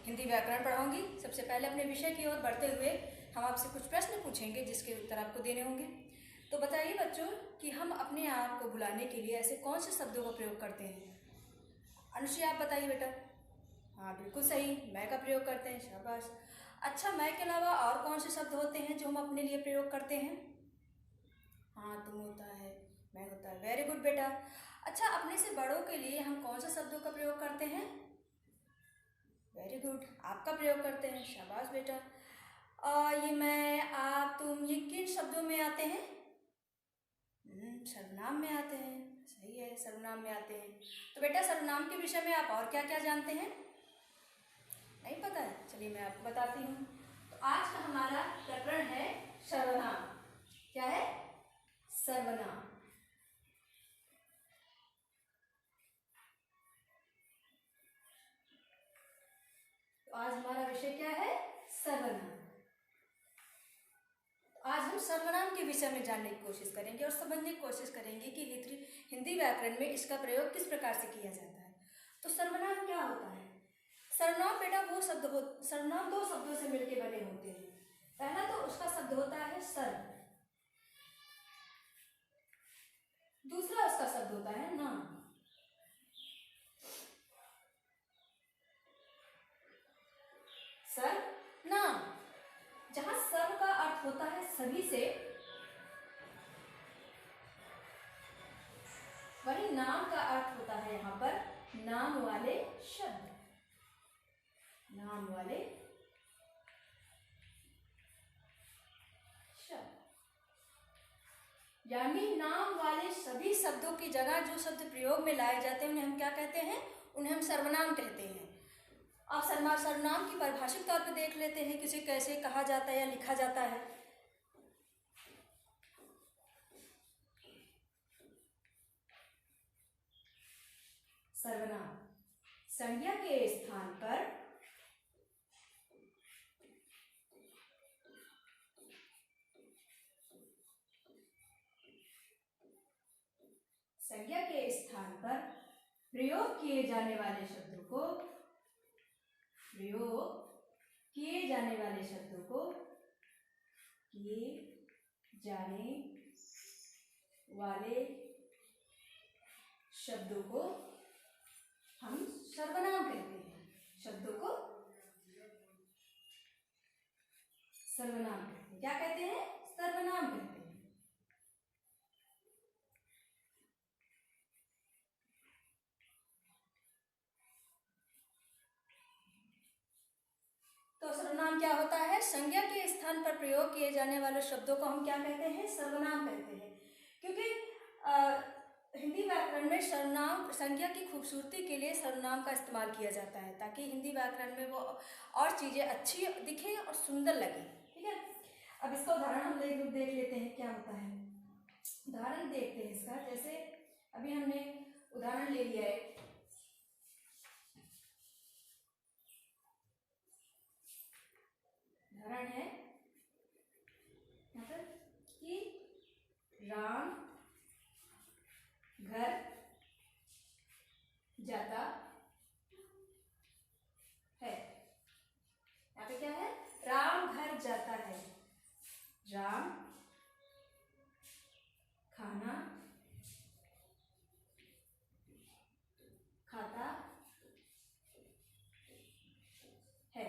हिंदी व्याकरण पढ़ाऊंगी। सबसे पहले अपने विषय की ओर बढ़ते हुए हम आपसे कुछ प्रश्न पूछेंगे जिसके उत्तर आपको देने होंगे। तो बताइए बच्चों कि हम अपने आप को बुलाने के लिए ऐसे कौन से शब्दों का प्रयोग करते हैं। अनुश्री आप बताइए बेटा। हाँ बिल्कुल सही, मैं का प्रयोग करते हैं, शाबाश। अच्छा, मैं के अलावा और कौन से शब्द होते हैं जो हम अपने लिए प्रयोग करते हैं। हाँ तुम होता है, मैं होता है, वेरी गुड बेटा। अच्छा, अपने से बड़ों के लिए हम कौन से शब्दों का प्रयोग करते हैं। वेरी गुड, आपका प्रयोग करते हैं, शाबाश बेटा। ये मैं, आप, तुम, ये किन शब्दों में आते हैं। सर्वनाम में आते हैं, सही है, सर्वनाम में आते हैं। तो बेटा सर्वनाम के विषय में आप और क्या क्या जानते हैं, नहीं पता है, चलिए मैं आपको बताती हूँ। तो आज का हमारा प्रकरण है सर्वनाम। क्या है, सर्वनाम। तो आज हमारा विषय क्या है, सर्वनाम। आज हम सर्वनाम के विषय में जानने की कोशिश करेंगे और समझने की कोशिश करेंगे कि हिंदी व्याकरण में इसका प्रयोग किस प्रकार से किया जाता है। तो सर्वनाम क्या होता है। सर्वनाम बेटा वो शब्द सर्वनाम दो शब्दों से मिलकर बने होते हैं। पहला तो उसका शब्द होता है सर्व, दूसरा उसका शब्द होता है नाम। सर्व नाम, जहां सर्व का अर्थ होता है सभी से, वही नाम का अर्थ होता है यहाँ पर नाम वाले शब्द, नाम वाले शब्द। यानी नाम वाले सभी शब्दों की जगह जो शब्द प्रयोग में लाए जाते हैं उन्हें हम क्या कहते हैं, उन्हें हम सर्वनाम कहते हैं। आप सर्वनाम की परिभाषिक तौर पर देख लेते हैं किसे कैसे कहा जाता है या लिखा जाता है। सर्वनाम संज्ञा के स्थान पर संज्ञा के स्थान पर प्रयोग किए जाने वाले शब्दों को, प्रयोग किए जाने वाले शब्दों को, किए जाने वाले शब्दों को हम सर्वनाम कहते हैं। शब्दों को सर्वनाम कहते हैं। क्या कहते हैं, सर्वनाम कहते हैं। तो सर्वनाम क्या होता है, संज्ञा के स्थान पर प्रयोग किए जाने वाले शब्दों को हम क्या कहते हैं, सर्वनाम कहते हैं। क्योंकि हिंदी व्याकरण में सर्वनाम संज्ञा की खूबसूरती के लिए सर्वनाम का इस्तेमाल किया जाता है ताकि हिंदी व्याकरण में वो और चीज़ें अच्छी दिखें और सुंदर लगे। ठीक है, अब इसका उदाहरण हम देख लेते हैं क्या होता है। उदाहरण देखते हैं इसका, जैसे अभी हमने उदाहरण ले लिया है, उदाहरण है यहाँ पर कि राम घर जाता है। यहाँ पे क्या है, राम घर जाता है, राम खाना खाता है।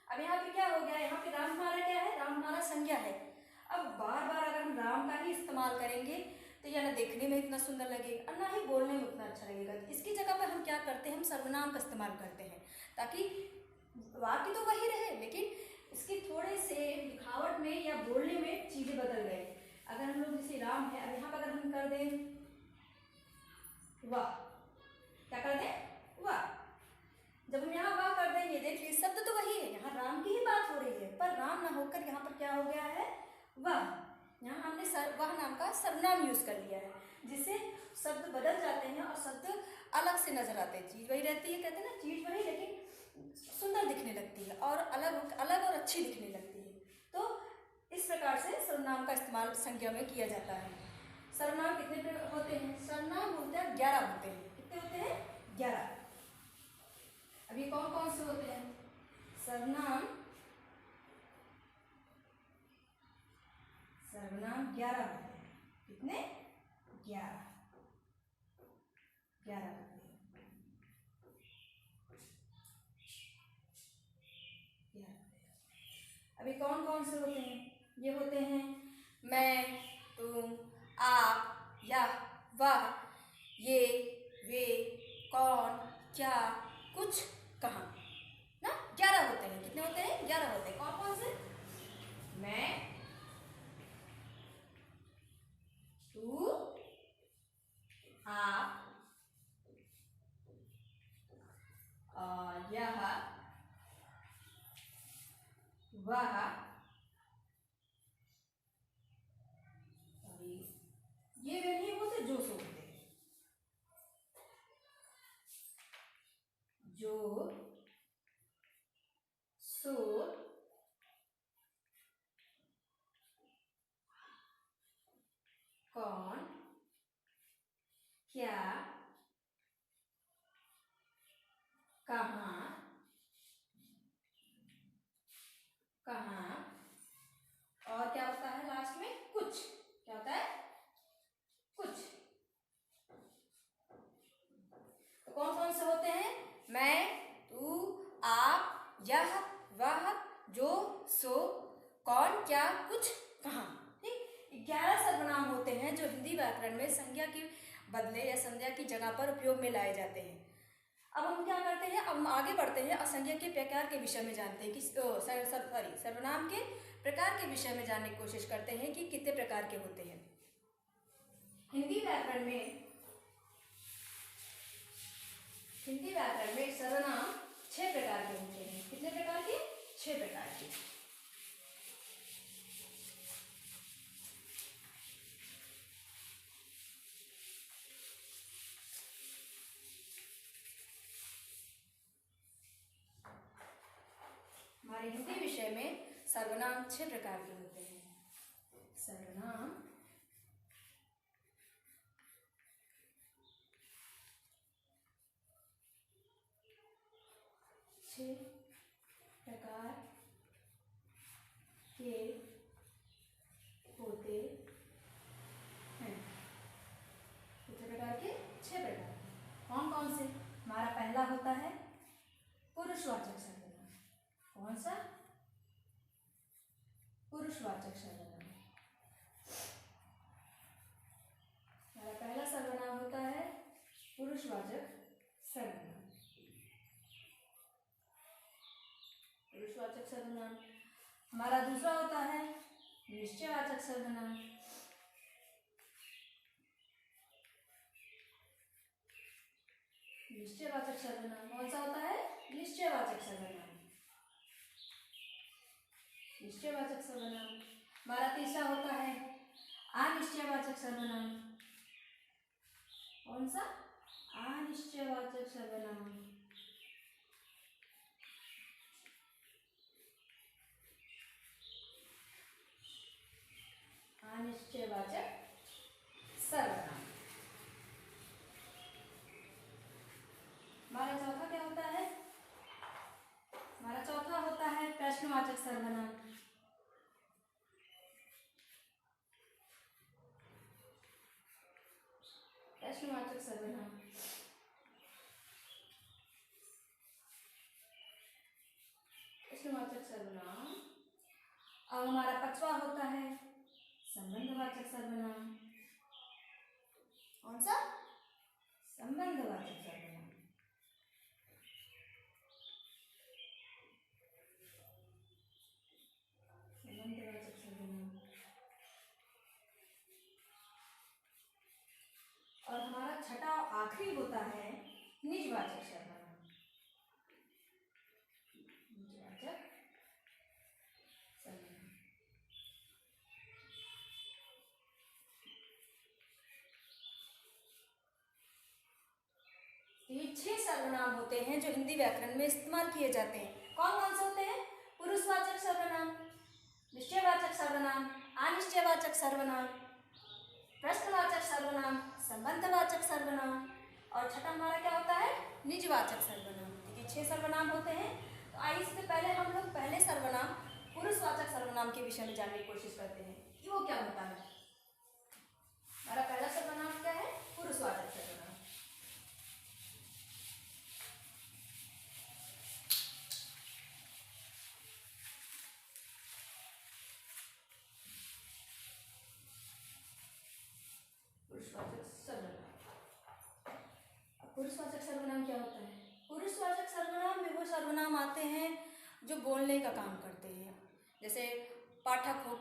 अब यहाँ पे क्या हो गया, यहाँ पे राम हमारा क्या है, राम हमारा संज्ञा है। अब बार बार अगर हम राम का ही इस्तेमाल करेंगे तो यह ना देखने में इतना सुंदर लगेगा और ना ही बोलने में उतना अच्छा लगेगा। इसकी जगह पर हम क्या करते हैं, हम सर्वनाम का इस्तेमाल करते हैं ताकि वाक्य तो वही रहे लेकिन इसकी थोड़े से लिखावट में या बोलने में चीज़ें बदल गए। अगर हम लोग जैसे राम है, अब यहाँ पर अगर हम कर दें वाह, क्या कर दें, वाह, जब हम यहाँ वाह कर देंगे, देखिए शब्द तो वही है, यहाँ राम की ही बात हो रही है पर राम ना होकर यहाँ पर क्या हो गया है, वाह। यहाँ हमने वाह नाम का सर्वनाम यूज कर लिया है जिससे शब्द बदल जाते हैं और शब्द अलग से नजर आते हैं। चीज वही रहती है, कहते हैं ना चीज वही लेकिन सुंदर दिखने लगती है और अलग अलग और अच्छी दिखने लगती है। तो इस प्रकार से सर्वनाम का इस्तेमाल संज्ञा में किया जाता है। सर्वनाम कितने होते हैं, सर्वनाम होते हैं 11 होते हैं। कितने होते हैं, 11। सर्वनाम 11 होते हैं। कितने? 11 होते हैं। अभी कौन कौन से होते हैं? ये होते हैं मैं, तुम, आप, यह, वह, ये, वे, कौन, क्या, कुछ, कहाँ ना। 11 होते हैं। कितने होते हैं? 11 होते हैं। कौन कौन से? मैं, तू, आप, यह, वह, ये वे नहीं होते, जो सो होते हैं। जो, सो, कौन, क्या, कहाँ, और क्या होता है लास्ट में? कुछ। क्या होता है? कुछ। तो कौन कौन से होते हैं? मैं, तू, आप, यह, वह, जो, सो, कौन, क्या, कुछ, कहाँ। ठीक। 11 सर्वनाम होते हैं जो हिंदी व्याकरण में संज्ञा के बदले या संज्ञा की जगह पर उपयोग में लाए जाते हैं। अब हम क्या करते हैं? अब हम आगे बढ़ते हैं और संज्ञा के प्रकार के विषय में जानते हैं कि सर्वनाम के प्रकार के विषय में जानने की कोशिश करते हैं कि कितने प्रकार के होते हैं। हिंदी व्याकरण में सर्वनाम 6 प्रकार के होते हैं। कितने प्रकार के? 6 प्रकार के। हमारे हिंदी विषय में सर्वनाम 6 प्रकार के होते हैं। सर्वनाम 6 प्रकार के होते हैं। कितने प्रकार के? 6 प्रकार। कौन कौन से? हमारा पहला होता है पुरुषवाचक सर्वनाम। कौन सा? पुरुषवाचक सर्वनाम। हमारा पहला सर्वनाम होता है पुरुषवाचक सर्वनाम। पुरुषवाचक सर्वनाम। हमारा दूसरा होता है निश्चयवाचक सर्वनाम। निश्चयवाचक सर्वनाम कौन सा होता है? निश्चयवाचक सर्वनाम। निश्चयवाचक सर्वनाम। हमारा तीसरा होता है अनिश्चयवाचक सर्वनाम। कौन सा? अनिश्चयवाचक सर्वनाम। अनिश्चयवाचक सर्वनाम। हमारा चौथा क्या होता है? हमारा चौथा होता है प्रश्नवाचक सर्वनाम। प्रश्नवाचक सर्वनाम। प्रश्नवाचक सर्वनाम। अब हमारा पांचवा होता है संबंधवाचक सर्वनाम। कौन सा? संबंधवाचक सर्वनाम। संबंधवाचक सर्वनाम। और हमारा छठा आखिरी होता है निजवाचक सर्वनाम। निजवाचक सर्वनाम। ये 6 सर्वनाम होते हैं जो हिंदी व्याकरण में इस्तेमाल किए जाते हैं। कौन कौन से होते हैं? पुरुषवाचक सर्वनाम, निश्चयवाचक सर्वनाम, अनिश्चयवाचक सर्वनाम, प्रश्नवाचक सर्वनाम, संबंधवाचक सर्वनाम और छठा हमारा क्या होता है? निजवाचक सर्वनाम। देखिए 6 सर्वनाम होते हैं तो आइए इससे पहले हम लोग पहले सर्वनाम पुरुषवाचक सर्वनाम के विषय में जानने की कोशिश करते हैं कि वो क्या होता है। हमारा पहला सर्वनाम क्या है? पुरुषवाचक सर्वनाम। पुरुषवाचक सर्वनाम। पुरुषवाचक सर्वनाम क्या होता है? पुरुषवाचक सर्वनाम में वो सर्वनाम आते हैं जो बोलने का काम करते हैं, जैसे पाठक हो,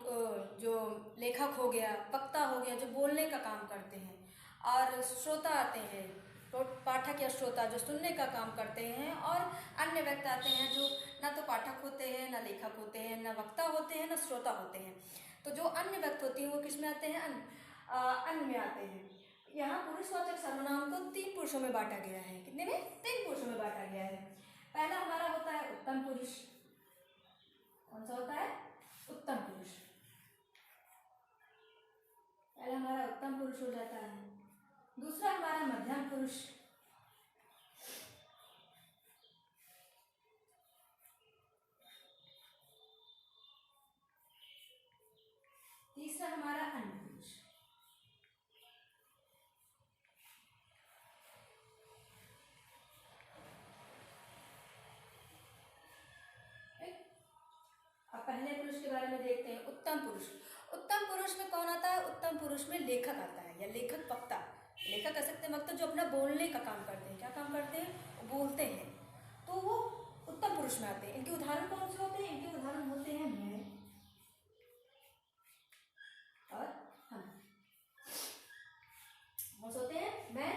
जो लेखक हो गया, वक्ता हो गया, जो बोलने का काम करते हैं। और श्रोता आते हैं, तो पाठक या श्रोता जो सुनने का काम करते हैं। और अन्य व्यक्ति आते हैं जो ना तो पाठक होते हैं, ना लेखक होते हैं, ना वक्ता होते हैं, ना श्रोता होते हैं। तो जो अन्य व्यक्ति होते हैं वो किस में आते हैं? अन्य में आते हैं। यहाँ पुरुषवाचक सर्वनाम को 3 पुरुषों में बांटा गया है। कितने में? 3 पुरुषों में बांटा गया है। पहला हमारा होता है उत्तम पुरुष। कौन सा होता है? उत्तम पुरुष। पहला हमारा उत्तम पुरुष हो जाता है। दूसरा हमारा मध्यम पुरुष। तीसरा हमारा अन्य पुरुष। अब पहले पुरुष के बारे में देखते हैं, उत्तम पुरुष। उत्तम पुरुष में कौन आता है? उत्तम पुरुष में लेखक आता है, या लेखक वक्ता। लेखक कह सकते हैं, वक्ता जो अपना बोलने का काम करते हैं। क्या काम करते हैं? वो बोलते हैं, तो वो उत्तम पुरुष में आते हैं। इनके उदाहरण कौन से होते हैं? इनके उदाहरण होते हैं मैं और हम। कौन से होते हैं? मैं,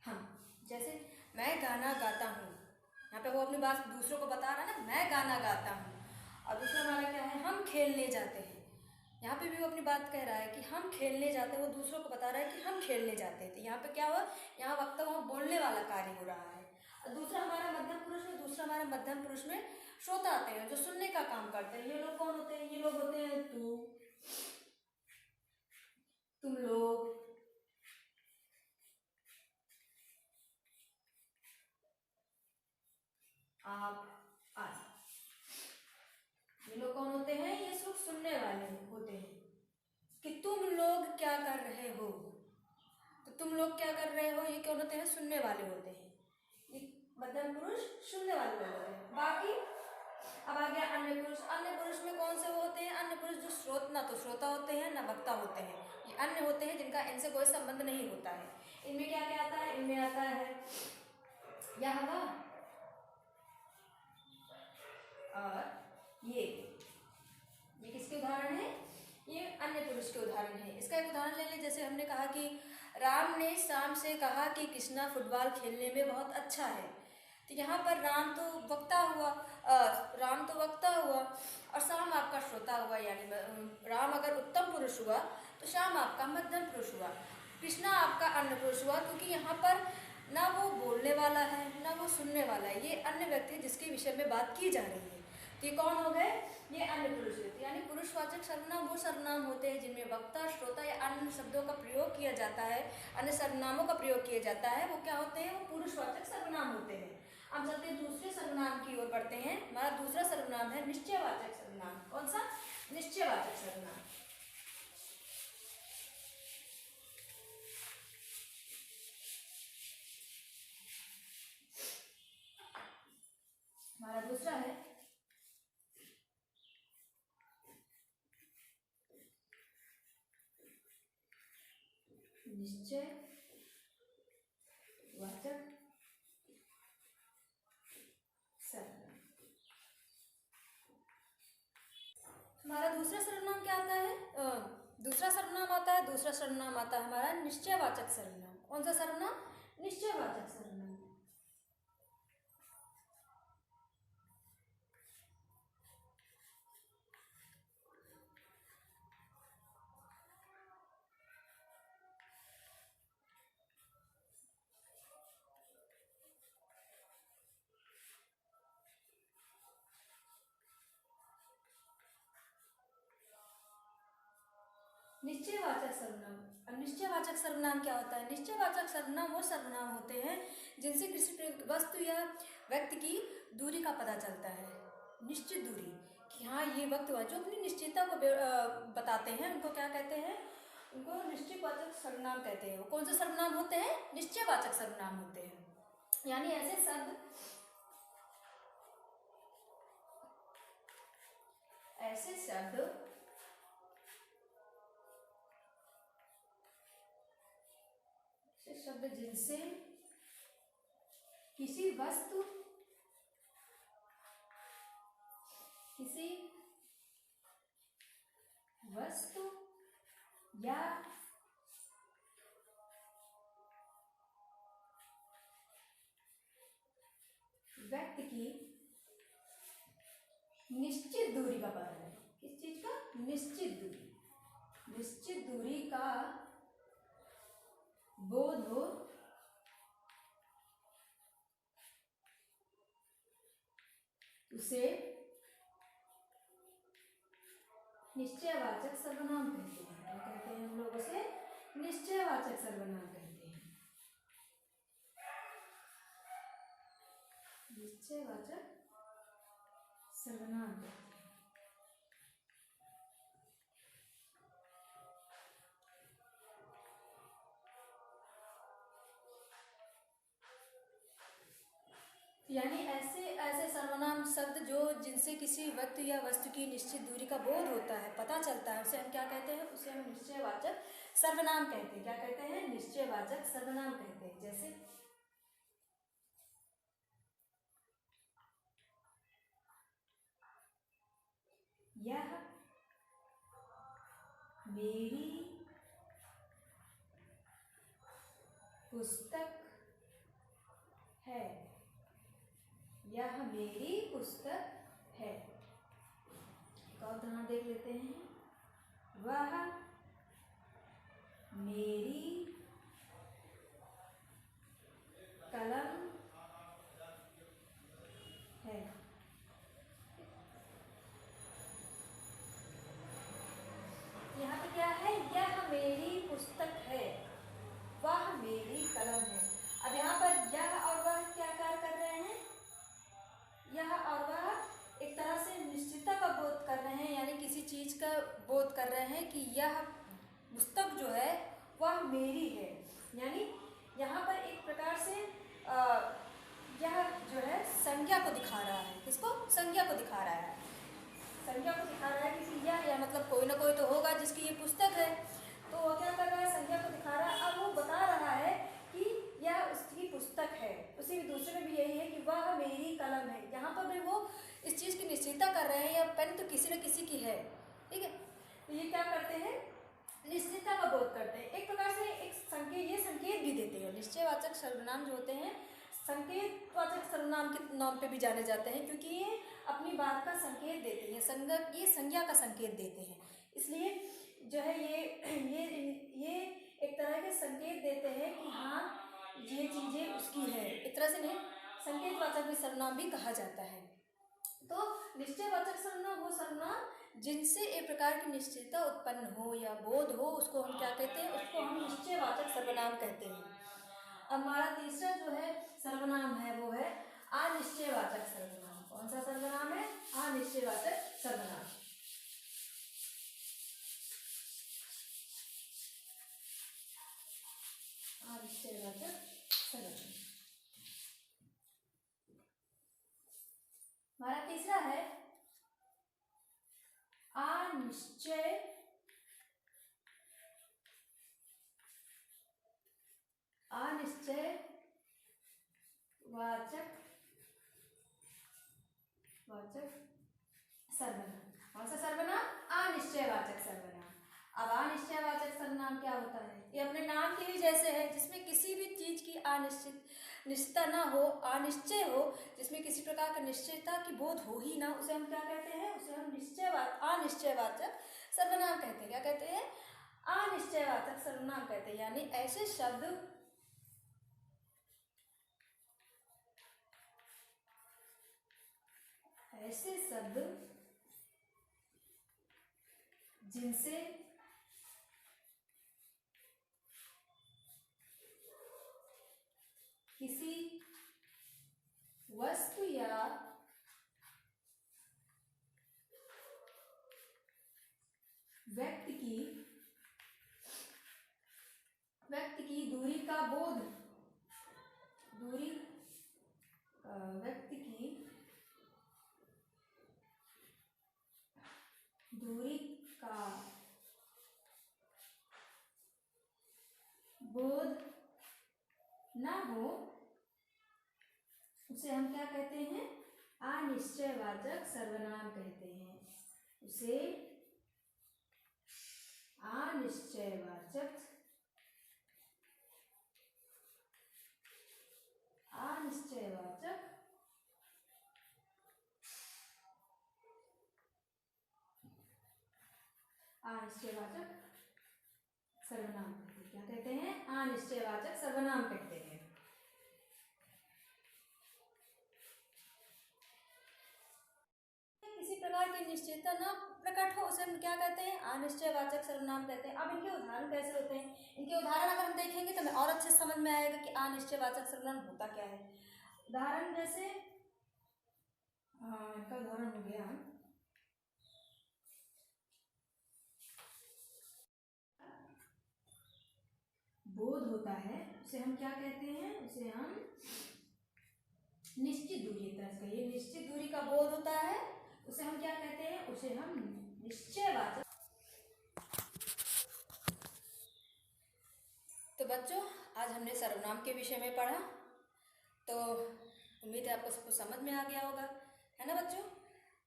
हम। जैसे मैं गाना गाता हूँ, यहाँ पे वो अपनी बात दूसरों को बता रहा है ना, मैं गाना गाता हूँ। और दूसरा हमारा क्या है? हम खेलने जाते हैं। यहाँ पे भी वो अपनी बात कह रहा है कि हम खेलने जाते हैं, वो दूसरों को बता रहा है कि हम खेलने जाते हैं। तो यहाँ पे क्या हुआ? यहाँ वक्ता वहाँ बोलने वाला कार्य हो रहा है। और दूसरा हमारा मध्यम पुरुष में, दूसरा हमारा मध्यम पुरुष में श्रोता आते हैं, जो सुनने का काम करते हैं। ये लोग कौन होते हैं? ये लोग होते हैं तू, तुम लोग, आप, आदि। ये लोग कौन होते हैं? ये सब सुनने वाले होते हैं कि तुम लोग क्या कर रहे हो। तो तुम लोग क्या कर रहे हो, ये कौन होते हैं? सुनने वाले होते हैं। ये मध्यम पुरुष सुनने वाले लोग होते हैं। बाकी अब आ गया अन्य पुरुष। अन्य पुरुष में कौन से वो होते हैं? अन्य पुरुष जो श्रोत ना तो श्रोता होते हैं, ना वक्ता होते हैं। ये अन्य होते हैं जिनका इनसे कोई संबंध नहीं होता है। इनमें क्या क्या आता है? इनमें आता है यह और ये किसके उदाहरण है? ये अन्य पुरुष के उदाहरण है। इसका एक उदाहरण ले लें। जैसे हमने कहा कि राम ने शाम से कहा कि कृष्णा फुटबॉल खेलने में बहुत अच्छा है। तो यहाँ पर राम तो वक्ता हुआ, और श्याम आपका श्रोता हुआ। यानी राम अगर उत्तम पुरुष हुआ तो श्याम आपका मध्यम पुरुष हुआ, कृष्णा आपका अन्य पुरुष हुआ। क्योंकि यहाँ पर ना वो बोलने वाला है, ना वो सुनने वाला है। ये अन्य व्यक्ति जिसके विषय में बात की जा रही है। तो ये कौन हो गए? ये अन्य पुरुष होते। यानी पुरुषवाचक सर्वनाम वो सर्वनाम होते हैं जिनमें वक्ता, श्रोता या अन्य शब्दों का प्रयोग किया जाता है, अन्य सर्वनामों का प्रयोग किया जाता है। वो क्या होते हैं? वो पुरुषवाचक सर्वनाम होते हैं। अब चलते हैं दूसरे सर्वनाम की ओर बढ़ते हैं। हमारा दूसरा सर्वनाम है निश्चयवाचक सर्वनाम। कौन सा? निश्चयवाचक सर्वनाम। हमारा दूसरा है निश्चयवाचक सर्वनाम। हमारा दूसरा सर्वनाम क्या आता है? दूसरा सर्वनाम आता है हमारा निश्चयवाचक सर्वनाम। कौन सा सर्वनाम? निश्चयवाचक सर्वनाम। निश्चयवाचक सर्वनाम। अब निश्चयवाचक सर्वनाम क्या होता है? निश्चयवाचक सर्वनाम वो सर्वनाम होते हैं जिनसे किसी वस्तु या व्यक्ति की दूरी का पता चलता है। निश्चित दूरी, कि हाँ ये वक्त हुआ, जो अपनी निश्चितता को बताते हैं उनको क्या कहते हैं? उनको निश्चयवाचक सर्वनाम कहते हैं। वो कौन से सर्वनाम होते हैं? निश्चयवाचक सर्वनाम होते हैं। यानी ऐसे शब्द जिनसे किसी वस्तु या व्यक्ति की निश्चित दूरी का पता है। किस चीज का? निश्चित दूरी का बोध हो, उसे निश्चयवाचक सर्वनाम कहते हैं। क्या कहते हैं हम लोग उसे? निश्चयवाचक सर्वनाम कहते हैं। निश्चयवाचक सर्वनाम कहते हैं। यानी ऐसे सर्वनाम शब्द जो जिनसे किसी व्यक्ति या वस्तु की निश्चित दूरी का बोध होता है, पता चलता है, उसे हम क्या कहते हैं? उसे हम निश्चयवाचक सर्वनाम कहते हैं। क्या कहते हैं? निश्चयवाचक सर्वनाम कहते हैं। जैसे यह मेरी पुस्तक है। यह मेरी पुस्तक है। एक और उदाहरण देख लेते हैं। वह मेरी कलम है। यहाँ पे क्या है? यह मेरी पुस्तक है, वह मेरी कलम है। अब यहाँ पर यह और वह क्या कार्य कर रहे हैं? यह और वह एक तरह से निश्चितता का बोध कर रहे हैं, यानी किसी चीज का बोध कर रहे हैं कि यह पुस्तक जो है वह मेरी है। यानी यहाँ पर एक प्रकार से यह जो है संज्ञा को दिखा रहा है। किसको? संज्ञा को दिखा रहा है। संज्ञा को दिखा रहा है किसी या मतलब कोई ना कोई तो होगा जिसकी ये पुस्तक है, तो वो क्या कर रहा है? संज्ञा को दिखा रहा है। अब वो बता रहा है कि यह उसकी पुस्तक है। उसी दूसरे में भी यही है कि वह मेरी कलम है। यहाँ पर भी वो इस चीज़ की निश्चितता कर रहे हैं, या पेन तो किसी न किसी की है। ठीक है, तो ये क्या करते हैं? निश्चितता का बोध करते हैं। एक प्रकार से एक संकेत, ये संकेत भी देते हैं। निश्चयवाचक सर्वनाम जो होते हैं संकेतवाचक सर्वनाम के नाम पे भी जाने जाते हैं, क्योंकि ये अपनी बात का संकेत देते हैं। ये संज्ञा का संकेत देते हैं। इसलिए जो है ये एक तरह के संकेत देते हैं कि हाँ ये चीजें उसकी है। एक तरह से संकेतवाचक सर्वनाम भी कहा जाता है। तो निश्चयवाचक सर्वनाम वो सर्वनाम जिनसे एक प्रकार की निश्चितता उत्पन्न हो या बोध हो, उसको हम क्या कहते हैं? उसको हम निश्चयवाचक सर्वनाम कहते हैं। हमारा तीसरा जो है सर्वनाम है वो है अनिश्चयवाचक सर्वनाम। कौन सा सर्वनाम है? अनिश्चयवाचक सर्वनाम। अनिश्चयवाचक सर्वनाम हमारा तीसरा है वाचक सर्वनाम। कौन सा सर्वनाम? अनिश्चयवाचक सर्वनाम। अब अनिश्चयवाचक सर्वनाम क्या होता है? ये अपने नाम के ही जैसे है, जिसमें किसी भी चीज की निश्चितता ना हो, अनिश्चय हो, जिसमें किसी प्रकार का निश्चयता की बोध हो ही ना, उसे हम क्या कहते हैं? उसे हम अनिश्चयवाचक सर्वनाम कहते हैं। क्या कहते हैं? अनिश्चयवाचक सर्वनाम कहते हैं। यानी ऐसे शब्द जिनसे किसी व्यक्ति की दूरी का बोध ना हो उसे हम क्या कहते हैं? अनिश्चयवाचक सर्वनाम कहते हैं। उसे अनिश्चयवाचक सर्वनाम कहते हैं। क्या कहते हैं? अनिश्चयवाचक सर्वनाम कहते हैं। किसी प्रकार की निश्चयता न प्रकट हो उसे हम क्या कहते हैं? अनिश्चयवाचक सर्वनाम कहते हैं। अब इनके उदाहरण कैसे होते हैं? इनके उदाहरण अगर हम देखेंगे तो हमें और अच्छे समझ में आएगा कि अनिश्चयवाचक सर्वनाम होता क्या है। उदाहरण जैसे इनका उदाहरण हो गया, बोध होता है, उसे हम क्या कहते हैं? उसे हम निश्चित दूरी, तरह से ये निश्चित दूरी का बोध होता है, उसे हम क्या कहते हैं? उसे हम निश्चयवाचक। तो बच्चों, आज हमने सर्वनाम के विषय में पढ़ा, तो उम्मीद है आपको सबको समझ में आ गया होगा, है ना बच्चों?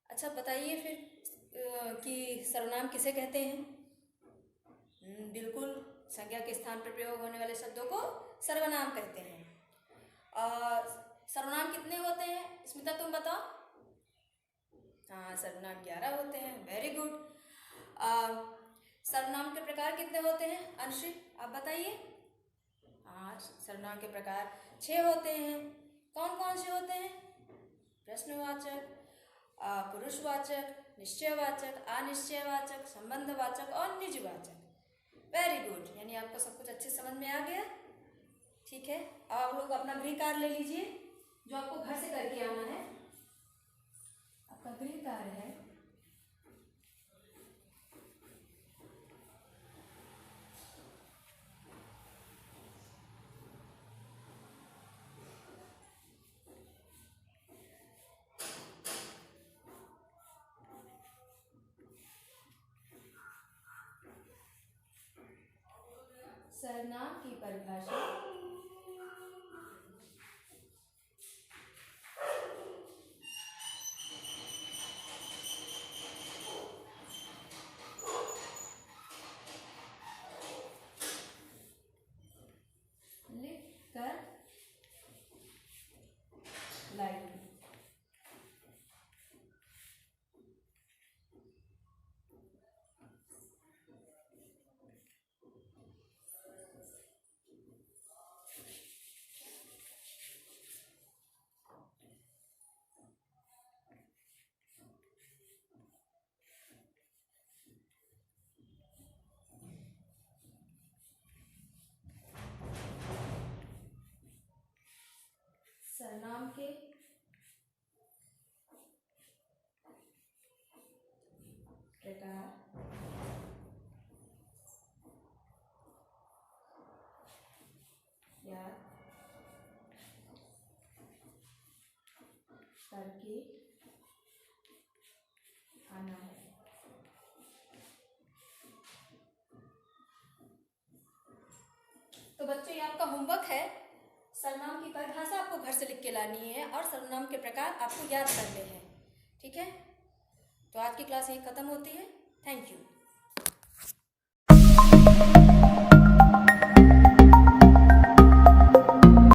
अच्छा बताइए फिर कि सर्वनाम किसे कहते हैं? बिल्कुल, संज्ञा के स्थान पर प्रयोग होने वाले शब्दों को सर्वनाम कहते हैं। सर्वनाम कितने होते हैं? स्मिता तुम बताओ। हाँ, सर्वनाम 11 होते हैं। Very good. सर्वनाम के प्रकार कितने होते हैं? अंशी आप बताइए। हाँ, सर्वनाम के प्रकार 6 होते हैं। कौन कौन से होते हैं? प्रश्नवाचक, पुरुषवाचक, निश्चयवाचक, अनिश्चयवाचक, संबंधवाचक और निजवाचक। वेरी गुड, यानी आपको सब कुछ अच्छे समझ में आ गया। ठीक है, अब आप लोग अपना गृह कार्य ले लीजिए जो आपको घर से करके आना है। आपका गृह कार्य है सर्वनाम की परिभाषा लिख कर लाइए। सर्वनाम के प्रकार याद करके आना है। तो बच्चों, ये आपका होमवर्क है। सर्वनाम की परिभाषा आपको घर से लिख के लानी है और सर्वनाम के प्रकार आपको याद करने हैं। ठीक है, तो आज की क्लास यहीं खत्म होती है। Thank you.